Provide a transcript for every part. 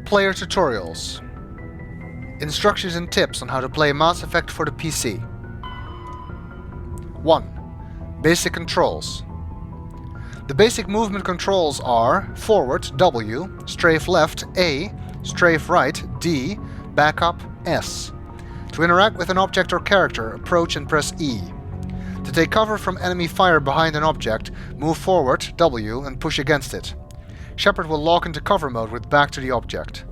Player tutorials. Instructions and tips on how to play Mass Effect for the PC. 1. Basic controls. The basic movement controls are forward W, strafe left A, strafe right D, backup S. To interact with an object or character, approach and press E. To take cover from enemy fire behind an object, move forward W and push against it. Shepard will lock into cover mode with back to the object.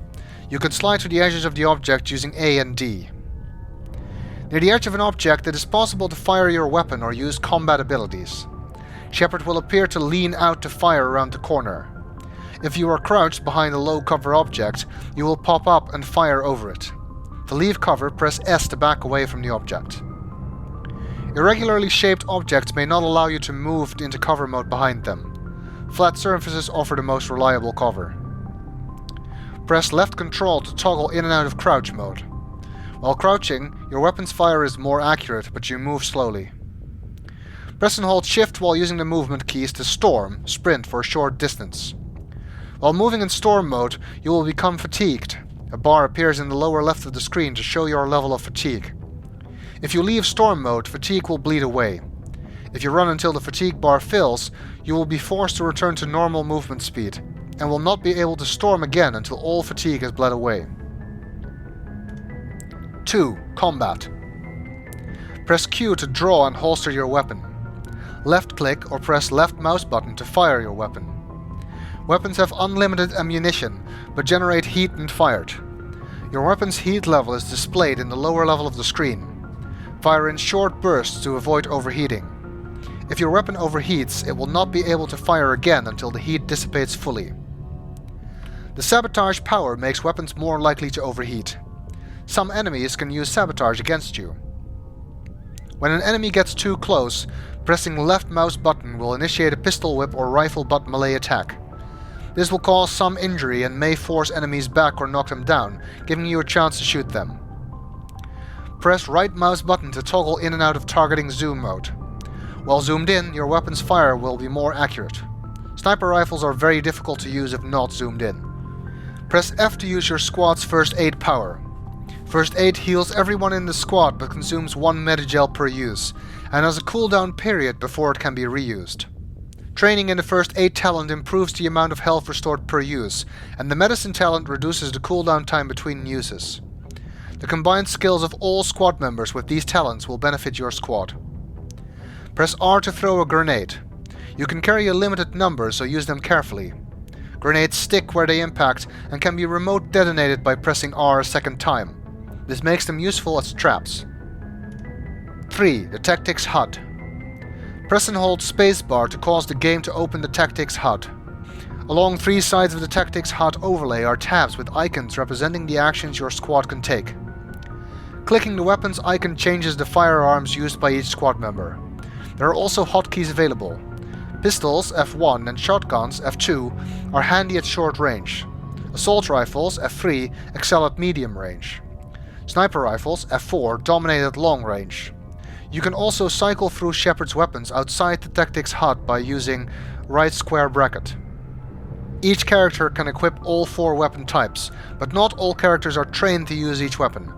You can slide to the edges of the object using A and D. Near the edge of an object, it is possible to fire your weapon or use combat abilities. Shepard will appear to lean out to fire around the corner. If you are crouched behind a low cover object, you will pop up and fire over it. To leave cover, press S to back away from the object. Irregularly shaped objects may not allow you to move into cover mode behind them. Flat surfaces offer the most reliable cover. Press left control to toggle in and out of crouch mode. While crouching, your weapon's fire is more accurate, but you move slowly. Press and hold shift while using the movement keys to sprint for a short distance. While moving in storm mode, you will become fatigued. A bar appears in the lower left of the screen to show your level of fatigue. If you leave storm mode, fatigue will bleed away. If you run until the fatigue bar fills, you will be forced to return to normal movement speed, and will not be able to storm again until all fatigue has bled away. 2. Combat. Press Q to draw and holster your weapon. Left click or press left mouse button to fire your weapon. Weapons have unlimited ammunition, but generate heat when fired. Your weapon's heat level is displayed in the lower level of the screen. Fire in short bursts to avoid overheating. If your weapon overheats, it will not be able to fire again until the heat dissipates fully. The sabotage power makes weapons more likely to overheat. Some enemies can use sabotage against you. When an enemy gets too close, pressing left mouse button will initiate a pistol whip or rifle butt melee attack. This will cause some injury and may force enemies back or knock them down, giving you a chance to shoot them. Press right mouse button to toggle in and out of targeting zoom mode. While zoomed in, your weapon's fire will be more accurate. Sniper rifles are very difficult to use if not zoomed in. Press F to use your squad's first aid power. First aid heals everyone in the squad but consumes 1 medigel per use, and has a cooldown period before it can be reused. Training in the first aid talent improves the amount of health restored per use, and the medicine talent reduces the cooldown time between uses. The combined skills of all squad members with these talents will benefit your squad. Press R to throw a grenade. You can carry a limited number, so use them carefully. Grenades stick where they impact and can be remote detonated by pressing R a second time. This makes them useful as traps. 3. The Tactics HUD. Press and hold spacebar to cause the game to open the Tactics HUD. Along 3 sides of the Tactics HUD overlay are tabs with icons representing the actions your squad can take. Clicking the weapons icon changes the firearms used by each squad member. There are also hotkeys available. Pistols F1 and shotguns F2 are handy at short range. Assault rifles F3 excel at medium range. Sniper rifles F4 dominate at long range. You can also cycle through Shepard's weapons outside the Tactics HUD by using right square bracket. Each character can equip all 4 weapon types, but not all characters are trained to use each weapon.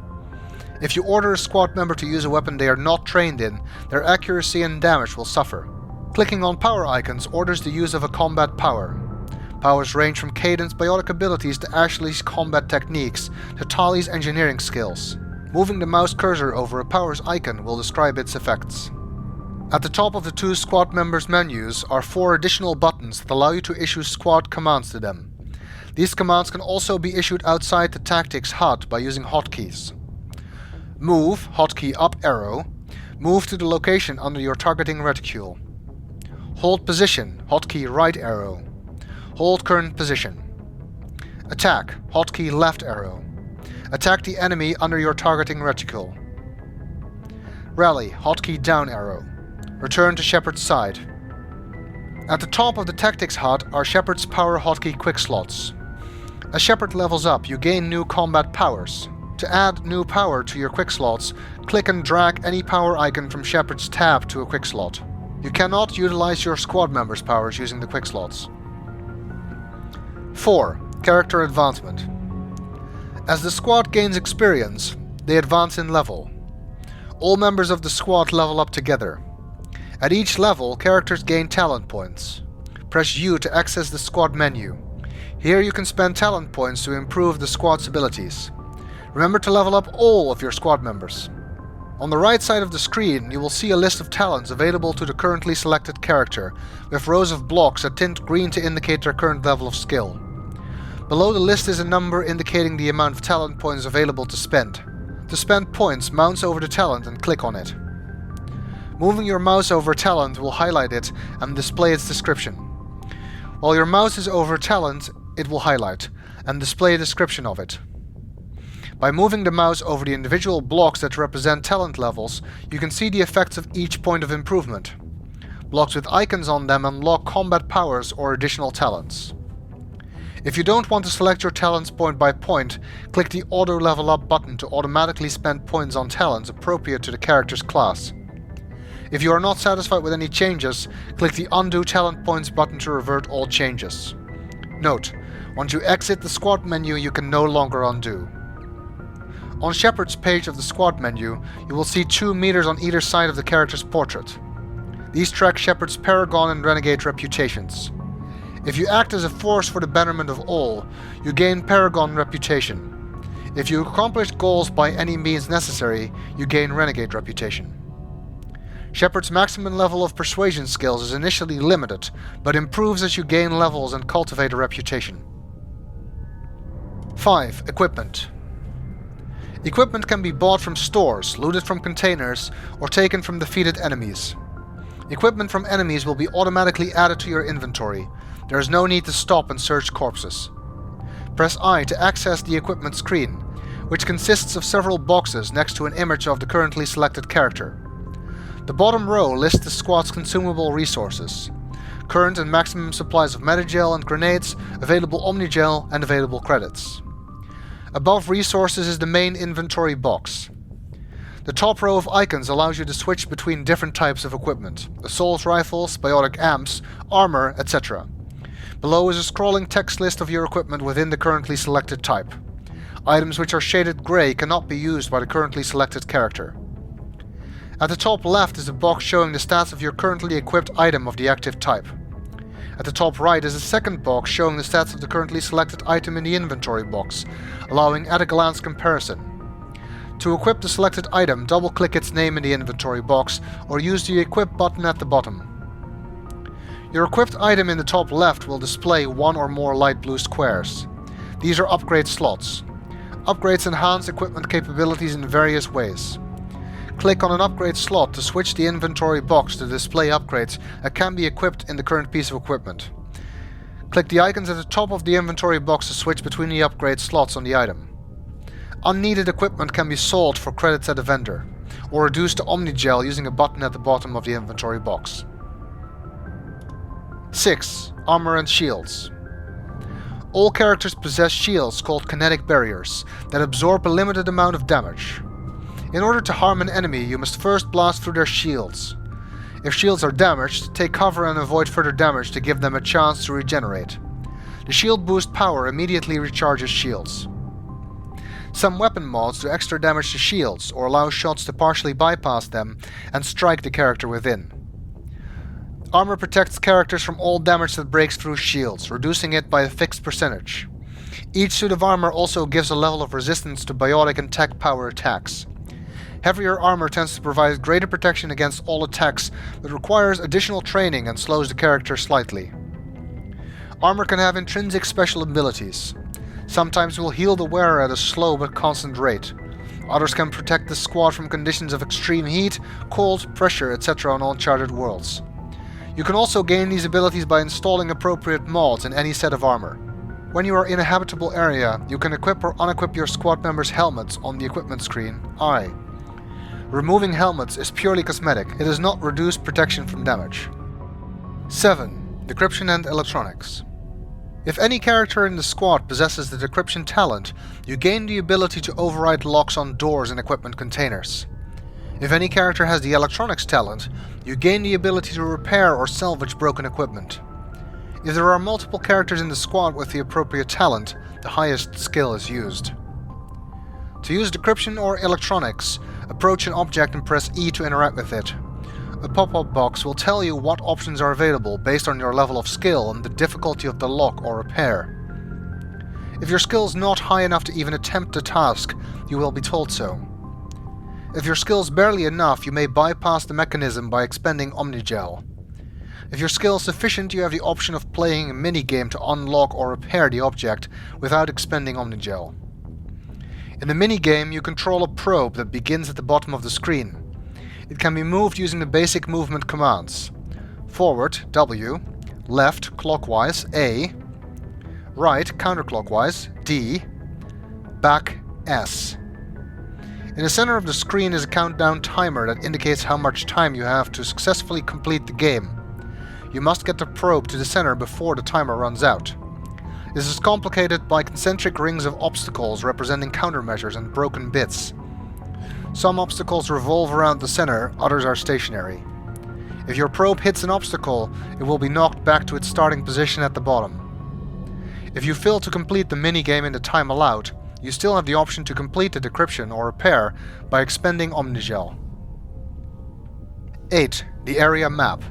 If you order a squad member to use a weapon they are not trained in, their accuracy and damage will suffer. Clicking on power icons orders the use of a combat power. Powers range from Caden's biotic abilities to Ashley's combat techniques to Tali's engineering skills. Moving the mouse cursor over a power's icon will describe its effects. At the top of the 2 squad members' menus are 4 additional buttons that allow you to issue squad commands to them. These commands can also be issued outside the Tactics HUD by using hotkeys. Move, hotkey up arrow. Move to the location under your targeting reticule. Hold position, hotkey right arrow. Hold current position. Attack, hotkey left arrow. Attack the enemy under your targeting reticule. Rally, hotkey down arrow. Return to Shepard's side. At the top of the Tactics HUD are Shepard's power hotkey quick slots. As Shepard levels up, you gain new combat powers. To add new power to your quick slots, click and drag any power icon from Shepard's tab to a quick slot. You cannot utilize your squad members' powers using the quick slots. 4. Character advancement. As the squad gains experience, they advance in level. All members of the squad level up together. At each level, characters gain talent points. Press U to access the squad menu. Here you can spend talent points to improve the squad's abilities. Remember to level up all of your squad members. On the right side of the screen, you will see a list of talents available to the currently selected character, with rows of blocks that tint green to indicate their current level of skill. Below the list is a number indicating the amount of talent points available to spend. To spend points, mouse over the talent and click on it. Moving your mouse over a talent will highlight it and display its description. While your mouse is over a talent, it will highlight and display a description of it. By moving the mouse over the individual blocks that represent talent levels, you can see the effects of each point of improvement. Blocks with icons on them unlock combat powers or additional talents. If you don't want to select your talents point by point, click the Auto Level Up button to automatically spend points on talents appropriate to the character's class. If you are not satisfied with any changes, click the Undo Talent Points button to revert all changes. Note, once you exit the squad menu, you can no longer undo. On Shepard's page of the squad menu, you will see 2 meters on either side of the character's portrait. These track Shepard's Paragon and Renegade reputations. If you act as a force for the betterment of all, you gain Paragon reputation. If you accomplish goals by any means necessary, you gain Renegade reputation. Shepard's maximum level of persuasion skills is initially limited, but improves as you gain levels and cultivate a reputation. 5. Equipment. Equipment can be bought from stores, looted from containers, or taken from defeated enemies. Equipment from enemies will be automatically added to your inventory. There is no need to stop and search corpses. Press I to access the equipment screen, which consists of several boxes next to an image of the currently selected character. The bottom row lists the squad's consumable resources: current and maximum supplies of metagel and grenades, available omnigel, and available credits. Above resources is the main inventory box. The top row of icons allows you to switch between different types of equipment: assault rifles, biotic amps, armor, etc. Below is a scrolling text list of your equipment within the currently selected type. Items which are shaded grey cannot be used by the currently selected character. At the top left is a box showing the stats of your currently equipped item of the active type. At the top right is a second box showing the stats of the currently selected item in the inventory box, allowing at-a-glance comparison. To equip the selected item, double-click its name in the inventory box or use the Equip button at the bottom. Your equipped item in the top left will display 1 or more light blue squares. These are upgrade slots. Upgrades enhance equipment capabilities in various ways. Click on an upgrade slot to switch the inventory box to display upgrades that can be equipped in the current piece of equipment. Click the icons at the top of the inventory box to switch between the upgrade slots on the item. Unneeded equipment can be sold for credits at a vendor, or reduced to omnigel using a button at the bottom of the inventory box. 6. Armor and shields. All characters possess shields called kinetic barriers that absorb a limited amount of damage. In order to harm an enemy, you must first blast through their shields. If shields are damaged, take cover and avoid further damage to give them a chance to regenerate. The shield boost power immediately recharges shields. Some weapon mods do extra damage to shields, or allow shots to partially bypass them and strike the character within. Armor protects characters from all damage that breaks through shields, reducing it by a fixed percentage. Each suit of armor also gives a level of resistance to biotic and tech power attacks. Heavier armor tends to provide greater protection against all attacks, but requires additional training and slows the character slightly. Armor can have intrinsic special abilities. Sometimes it will heal the wearer at a slow but constant rate. Others can protect the squad from conditions of extreme heat, cold, pressure, etc. on uncharted worlds. You can also gain these abilities by installing appropriate mods in any set of armor. When you are in a habitable area, you can equip or unequip your squad members' helmets on the equipment screen, I. Removing helmets is purely cosmetic. It does not reduce protection from damage. 7. Decryption and Electronics. If any character in the squad possesses the decryption talent, you gain the ability to override locks on doors and equipment containers. If any character has the electronics talent, you gain the ability to repair or salvage broken equipment. If there are multiple characters in the squad with the appropriate talent, the highest skill is used. To use Decryption or Electronics, approach an object and press E to interact with it. A pop-up box will tell you what options are available based on your level of skill and the difficulty of the lock or repair. If your skill is not high enough to even attempt the task, you will be told so. If your skill is barely enough, you may bypass the mechanism by expending Omnigel. If your skill is sufficient, you have the option of playing a minigame to unlock or repair the object without expending Omnigel. In the minigame, you control a probe that begins at the bottom of the screen. It can be moved using the basic movement commands: forward, W, left, clockwise, A, right, counterclockwise, D, back, S. In the center of the screen is a countdown timer that indicates how much time you have to successfully complete the game. You must get the probe to the center before the timer runs out. This is complicated by concentric rings of obstacles representing countermeasures and broken bits. Some obstacles revolve around the center, others are stationary. If your probe hits an obstacle, it will be knocked back to its starting position at the bottom. If you fail to complete the minigame in the time allowed, you still have the option to complete the decryption or repair by expending Omnigel. 8. The area map.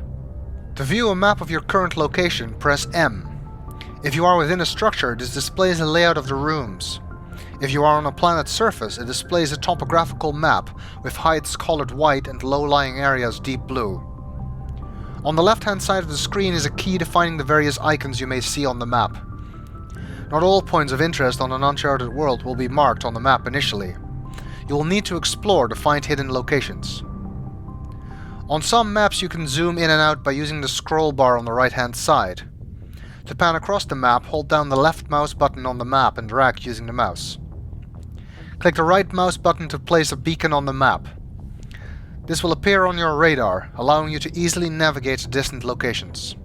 To view a map of your current location, press M. If you are within a structure, this displays a layout of the rooms. If you are on a planet's surface, it displays a topographical map with heights colored white and low-lying areas deep blue. On the left-hand side of the screen is a key defining the various icons you may see on the map. Not all points of interest on an uncharted world will be marked on the map initially. You will need to explore to find hidden locations. On some maps you can zoom in and out by using the scroll bar on the right-hand side. To pan across the map, hold down the left mouse button on the map and drag using the mouse. Click the right mouse button to place a beacon on the map. This will appear on your radar, allowing you to easily navigate to distant locations.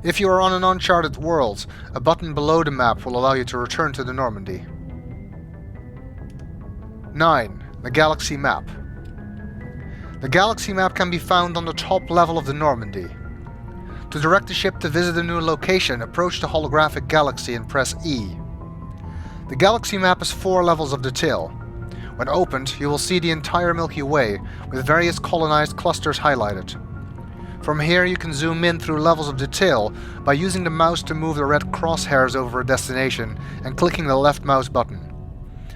If you are on an uncharted world, a button below the map will allow you to return to the Normandy. 9. The Galaxy Map. The Galaxy Map can be found on the top level of the Normandy. To direct the ship to visit a new location, approach the holographic galaxy and press E. The Galaxy Map has 4 levels of detail. When opened, you will see the entire Milky Way, with various colonized clusters highlighted. From here you can zoom in through levels of detail by using the mouse to move the red crosshairs over a destination and clicking the left mouse button.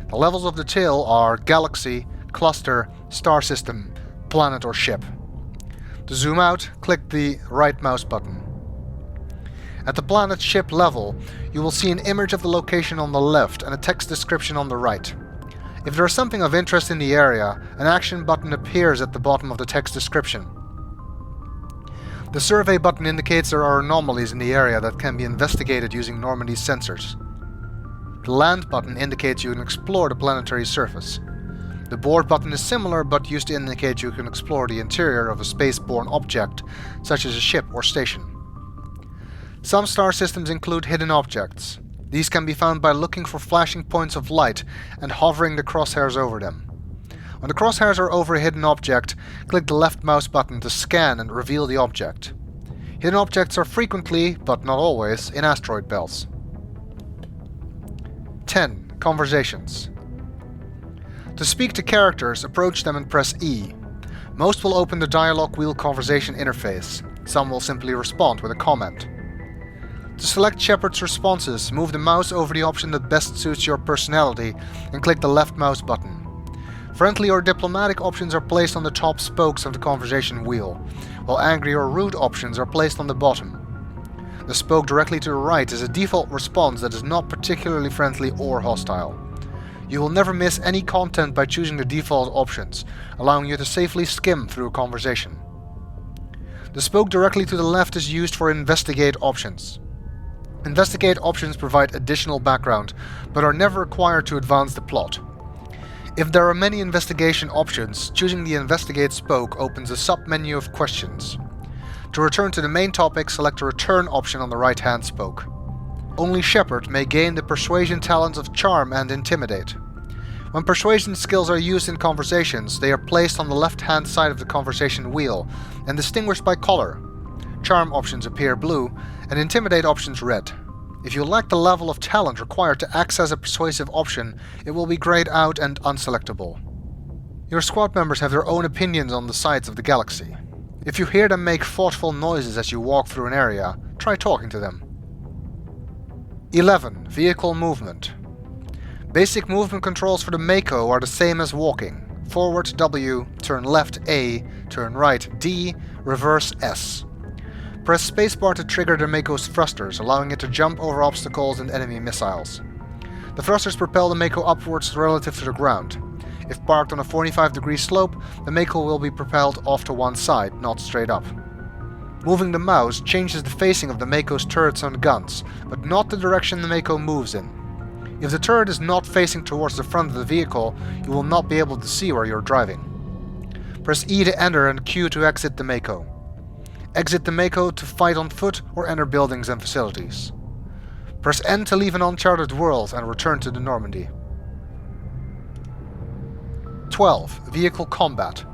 The levels of detail are Galaxy, Cluster, Star System, Planet or Ship. To zoom out, click the right mouse button. At the planet ship level, you will see an image of the location on the left and a text description on the right. If there is something of interest in the area, an action button appears at the bottom of the text description. The survey button indicates there are anomalies in the area that can be investigated using Normandy's sensors. The land button indicates you can explore the planetary surface. The board button is similar but used to indicate you can explore the interior of a spaceborne object, such as a ship or station. Some star systems include hidden objects. These can be found by looking for flashing points of light and hovering the crosshairs over them. When the crosshairs are over a hidden object, click the left mouse button to scan and reveal the object. Hidden objects are frequently, but not always, in asteroid belts. 10. Conversations. To speak to characters, approach them and press E. Most will open the dialogue wheel conversation interface. Some will simply respond with a comment. To select Shepard's responses, move the mouse over the option that best suits your personality and click the left mouse button. Friendly or diplomatic options are placed on the top spokes of the conversation wheel, while angry or rude options are placed on the bottom. The spoke directly to the right is a default response that is not particularly friendly or hostile. You will never miss any content by choosing the default options, allowing you to safely skim through a conversation. The spoke directly to the left is used for investigate options. Investigate options provide additional background, but are never required to advance the plot. If there are many investigation options, choosing the investigate spoke opens a sub-menu of questions. To return to the main topic, select the return option on the right-hand spoke. Only Shepard may gain the persuasion talents of Charm and Intimidate. When persuasion skills are used in conversations, they are placed on the left-hand side of the conversation wheel and distinguished by color. Charm options appear blue and Intimidate options red. If you lack the level of talent required to access a persuasive option, it will be grayed out and unselectable. Your squad members have their own opinions on the sides of the galaxy. If you hear them make thoughtful noises as you walk through an area, try talking to them. 11. Vehicle movement. Basic movement controls for the Mako are the same as walking. Forward W, turn left A, turn right D, reverse S. Press spacebar to trigger the Mako's thrusters, allowing it to jump over obstacles and enemy missiles. The thrusters propel the Mako upwards relative to the ground. If parked on a 45-degree slope, the Mako will be propelled off to one side, not straight up. Moving the mouse changes the facing of the Mako's turrets and guns, but not the direction the Mako moves in. If the turret is not facing towards the front of the vehicle, you will not be able to see where you're driving. Press E to enter and Q to exit the Mako. Exit the Mako to fight on foot or enter buildings and facilities. Press N to leave an uncharted world and return to the Normandy. 12. Vehicle combat.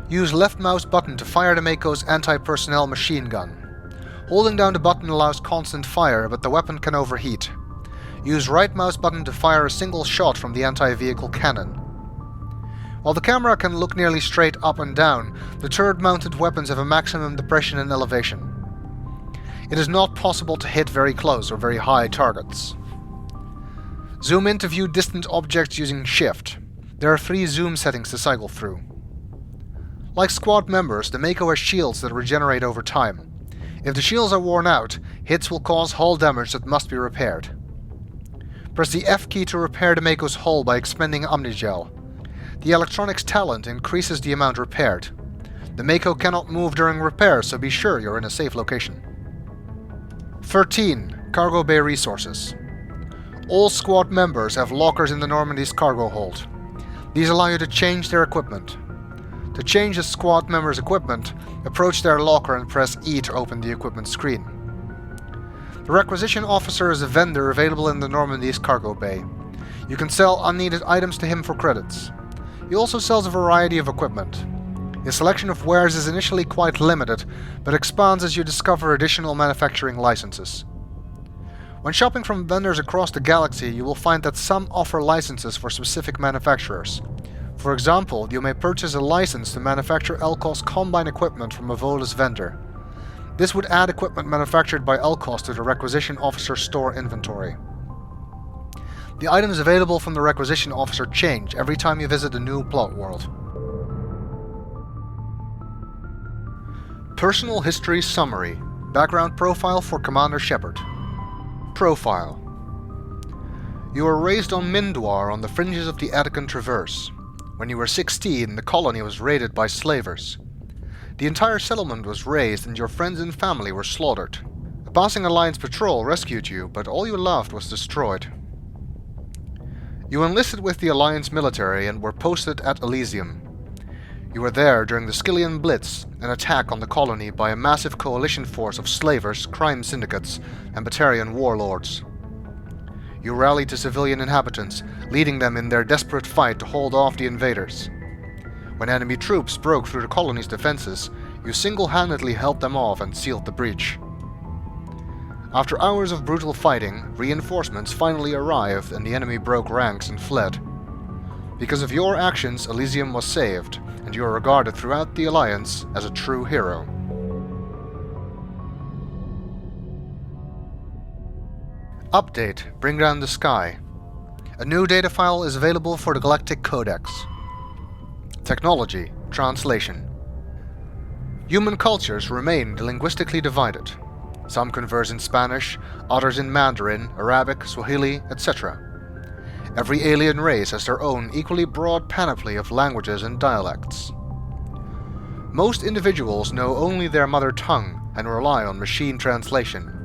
Use left mouse button to fire the Mako's anti-personnel machine gun. Holding down the button allows constant fire, but the weapon can overheat. Use right mouse button to fire a single shot from the anti-vehicle cannon. While the camera can look nearly straight up and down, the turret-mounted weapons have a maximum depression and elevation. It is not possible to hit very close or very high targets. Zoom in to view distant objects using Shift. There are 3 zoom settings to cycle through. Like squad members, the Mako has shields that regenerate over time. If the shields are worn out, hits will cause hull damage that must be repaired. Press the F key to repair the Mako's hull by expending Omnigel. The electronics talent increases the amount repaired. The Mako cannot move during repair, so be sure you're in a safe location. 13. Cargo Bay Resources. All squad members have lockers in the Normandy's cargo hold. These allow you to change their equipment. To change a squad member's equipment, approach their locker and press E to open the equipment screen. The Requisition Officer is a vendor available in the Normandy's cargo bay. You can sell unneeded items to him for credits. He also sells a variety of equipment. His selection of wares is initially quite limited, but expands as you discover additional manufacturing licenses. When shopping from vendors across the galaxy, you will find that some offer licenses for specific manufacturers. For example, you may purchase a license to manufacture Elcos Combine equipment from a Volus vendor. This would add equipment manufactured by Elcos to the Requisition Officer's store inventory. The items available from the Requisition Officer change every time you visit a new plot world. Personal History Summary. Background profile for Commander Shepard. Profile. You were raised on Mindwar on the fringes of the Attican Traverse. When you were 16, the colony was raided by slavers. The entire settlement was razed and your friends and family were slaughtered. A passing Alliance patrol rescued you, but all you loved was destroyed. You enlisted with the Alliance military and were posted at Elysium. You were there during the Skillian Blitz, an attack on the colony by a massive coalition force of slavers, crime syndicates, and Batarian warlords. You rallied to civilian inhabitants, leading them in their desperate fight to hold off the invaders. When enemy troops broke through the colony's defenses, you single-handedly held them off and sealed the breach. After hours of brutal fighting, reinforcements finally arrived and the enemy broke ranks and fled. Because of your actions, Elysium was saved, and you are regarded throughout the Alliance as a true hero. Update: Bring Down the Sky. A new data file is available for the Galactic Codex. Technology: Translation. Human cultures remain linguistically divided. Some converse in Spanish, others in Mandarin, Arabic, Swahili, etc. Every alien race has their own equally broad panoply of languages and dialects. Most individuals know only their mother tongue and rely on machine translation.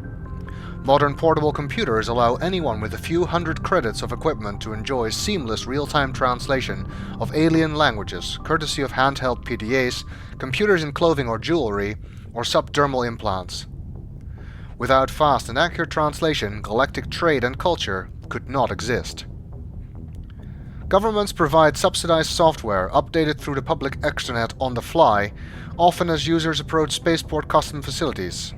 Modern portable computers allow anyone with a few hundred credits of equipment to enjoy seamless real-time translation of alien languages, courtesy of handheld PDAs, computers in clothing or jewelry, or subdermal implants. Without fast and accurate translation, galactic trade and culture could not exist. Governments provide subsidized software updated through the public extranet on the fly, often as users approach spaceport custom facilities.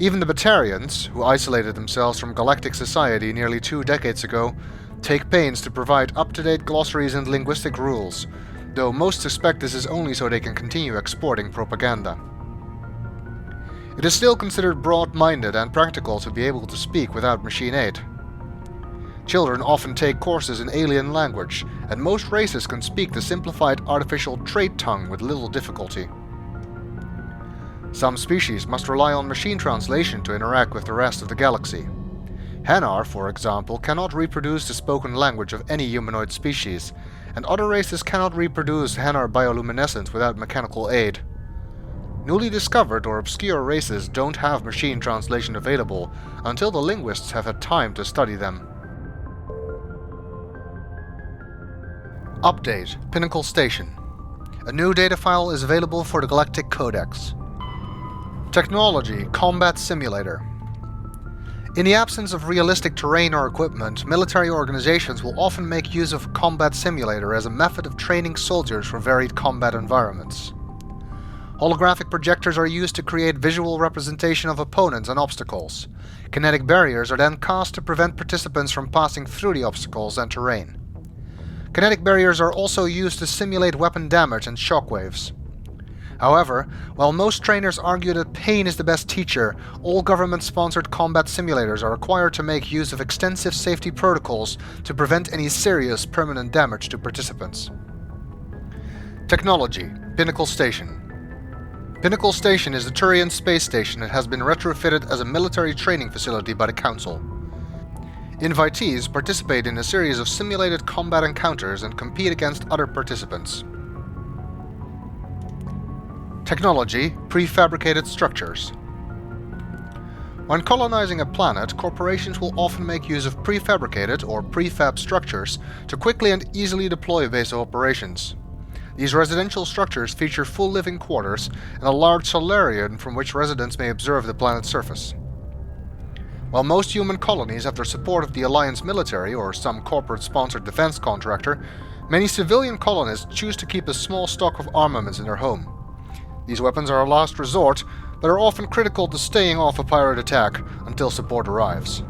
Even the Batarians, who isolated themselves from galactic society nearly 2 decades ago, take pains to provide up-to-date glossaries and linguistic rules, though most suspect this is only so they can continue exporting propaganda. It is still considered broad-minded and practical to be able to speak without machine aid. Children often take courses in alien language, and most races can speak the simplified artificial trait tongue with little difficulty. Some species must rely on machine translation to interact with the rest of the galaxy. Hanar, for example, cannot reproduce the spoken language of any humanoid species, and other races cannot reproduce Hanar bioluminescence without mechanical aid. Newly discovered or obscure races don't have machine translation available until the linguists have had time to study them. Update: Pinnacle Station. A new data file is available for the Galactic Codex. Technology: Combat Simulator. In the absence of realistic terrain or equipment, military organizations will often make use of a combat simulator as a method of training soldiers for varied combat environments. Holographic projectors are used to create visual representation of opponents and obstacles. Kinetic barriers are then cast to prevent participants from passing through the obstacles and terrain. Kinetic barriers are also used to simulate weapon damage and shockwaves. However, while most trainers argue that pain is the best teacher, all government-sponsored combat simulators are required to make use of extensive safety protocols to prevent any serious permanent damage to participants. Technology: Pinnacle Station. Pinnacle Station is a Turian space station that has been retrofitted as a military training facility by the Council. Invitees participate in a series of simulated combat encounters and compete against other participants. Technology: Prefabricated structures. When colonizing a planet, corporations will often make use of prefabricated or prefab structures to quickly and easily deploy base of operations. These residential structures feature full living quarters and a large solarium from which residents may observe the planet's surface. While most human colonies have the support of the Alliance military or some corporate-sponsored defense contractor, many civilian colonists choose to keep a small stock of armaments in their home. These weapons are a last resort, but are often critical to staying off a pirate attack until support arrives.